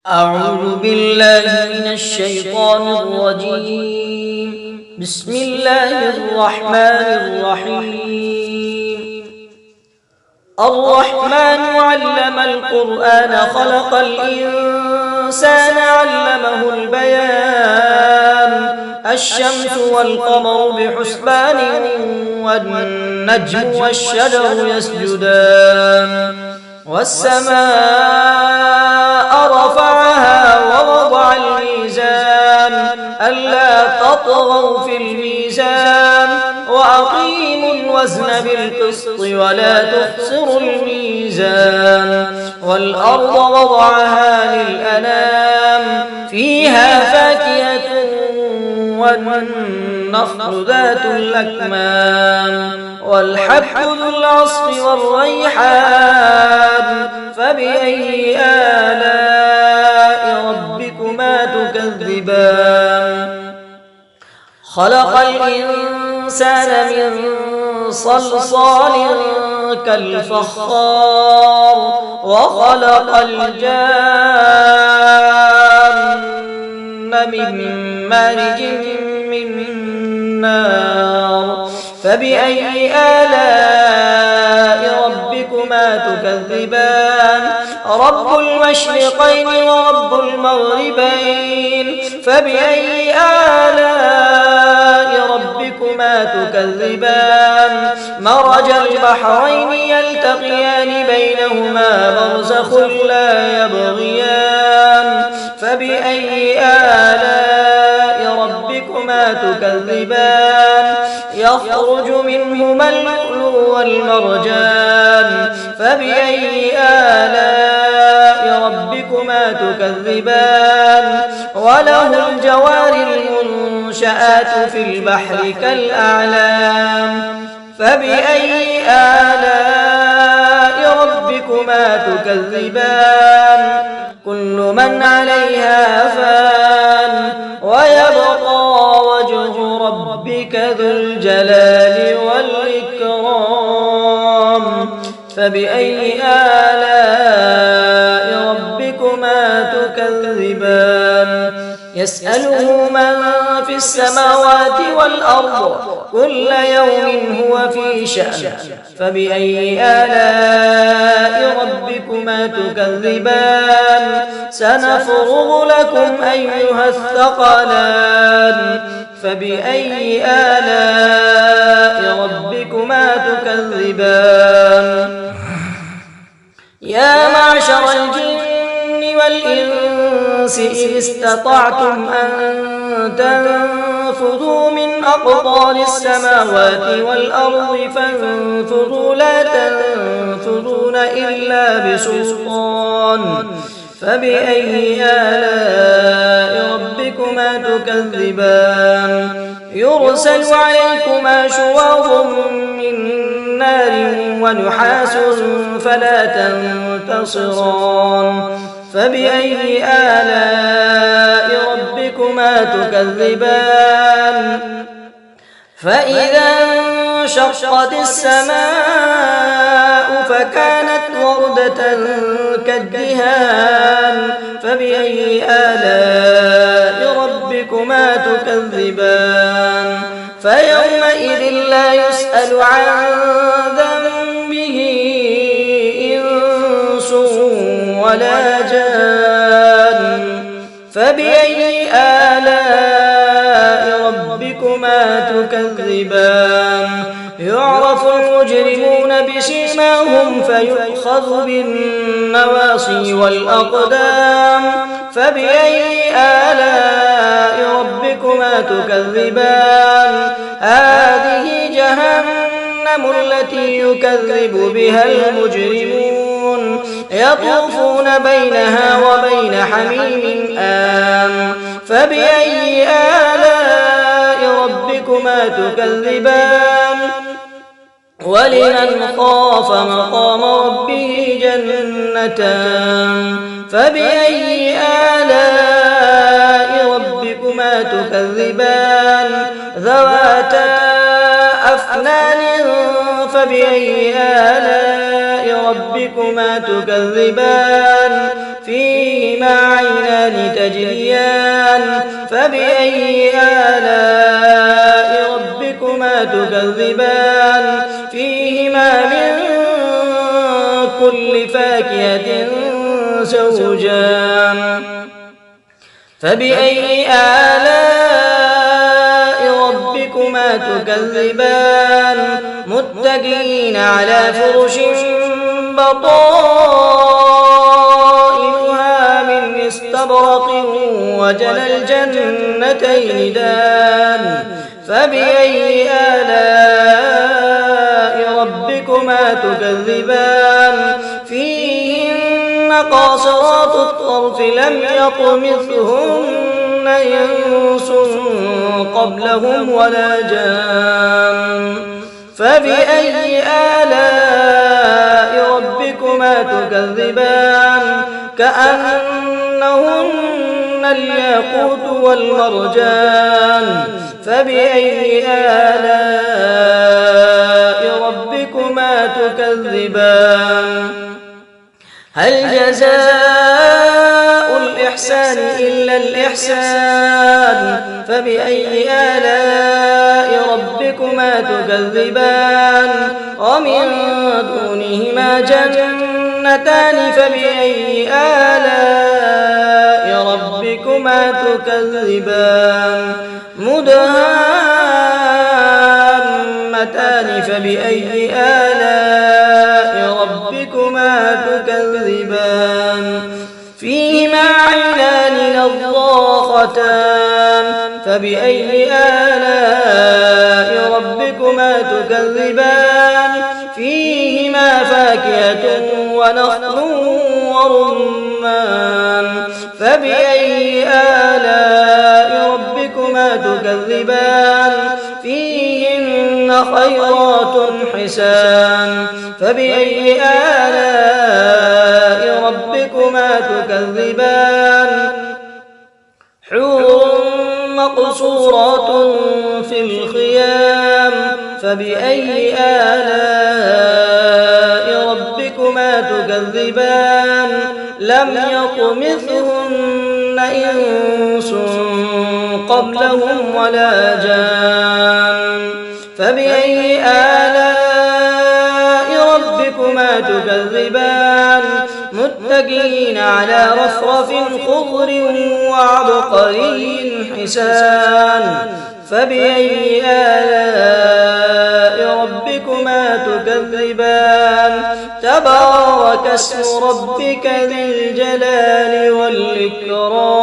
أعوذ بالله من الشيطان الرجيم. بسم الله الرحمن الرحيم. الرحمن علم القرآن خلق الإنسان علمه البيان الشمس والقمر بحسبان والنجم والشجر يسجدان والسماء رفعها ووضع الميزان ألا تطغوا في الميزان وأقيموا الوزن بالقسط ولا تخسروا الميزان والأرض وضعها للأنام فيها فاكهة والنخل ذات الأكمام والحب ذو العصف والريحان فبأي آلاء ربكما تكذبان خلق الإنسان من صلصال كالفخار وخلق الجان من مارج من نار فبأي آلاء ربكما تكذبان رب المشرقين ورب المغربين فبأي آلاء ربكما تكذبان مرج البحرين يلتقيان بينهما برزخ لا يبغيان فبأي آلاء ربكما تكذبان يخرج منهما اللؤلؤ والمرجان فبأي آلاء ربكما تكذبان وله الجوار المنشآت في البحر كالأعلام فبأي آلاء ربكما تكذبان كل من عليها فان ويبقى وجه ربك ذو الجلال والإكرام فبأي آلاء ربكما تكذبان يسأله من في السماوات والأرض كل يوم هو في شأن فبأي آلاء ربكما تكذبان سنفرغ لكم أيها الثقلان فبأي آلاء ربكما تكذبان يا معشر الجن والإنس إن استطعتم أن تنفذوا من أقطار السماوات والأرض فانفذوا لا تنفذون إلا بسلطان فبأي آلاء ربكما تكذبان يرسل عليكما شواظ من نار ونحاس فلا تنتصران فبأي آلاء ربكما تكذبان فإذا انشقت السماء فكانت وردة كالدهان فبأي آلاء ربكما تكذبان فيومئذ لا يسأل عن ذنبه إنس ولا جان فبأي آلاء ربكما تكذبان يعرف المجرمون بسيماهم فيؤخذ بالنواصي والأقدام فبأي آلاء ربكما تكذبان هذه جهنم التي يكذب بها المجرمون يطوفون بينها وبين حميم آن فبأي آلاء ربكما تكذبان ولمن خاف مقام ربه جنتان فبأي آلاء ربكما تكذبان ذواتا أفنان فبأي آلاء ربكما تكذبان فيهما عينان تجريان فبأي آلاء ربكما تكذبان فيهما من كل فاكهة زوجان فبأي آلاء ربكما تكذبان متكئين على فرش بطائنها من استبرق وجنى الجنتين دان فبأي آلاء ربكما تكذبان فيهن قاصرات الطرف لم يطمثهن إنس قبلهم ولا جان فبأي آلاء ربكما تكذبان كأنهن الياقوت والمرجان فبأي آلاء ربكما تكذبان هل جزاء الإحسان إلا الإحسان فبأي آلاء ربكما تكذبان ومن دونهما جنتان فبأي آلاء ربكما تكذبان مدهامتان فبأي آلاء ربكما تكذبان فيهما عينان نضاختان فبأي آلاء ربكما تكذبان فيهما فاكهة ونخل ورمان فبأي آلاء ربكما تكذبان فيهن خيرات حسان فبأي آلاء ربكما تكذبان حور مقصورات في الخيام فبأي آلاء ربكما تكذبان لم يطمثهن إنس قبلهم ولا جان فبأي آلاء ربكما تكذبان متكئين على رفرف خضر وعبقري حسان فبأي آلاء ربكما تكذبان تبارك اسم ربك ذي الجلال والإكرام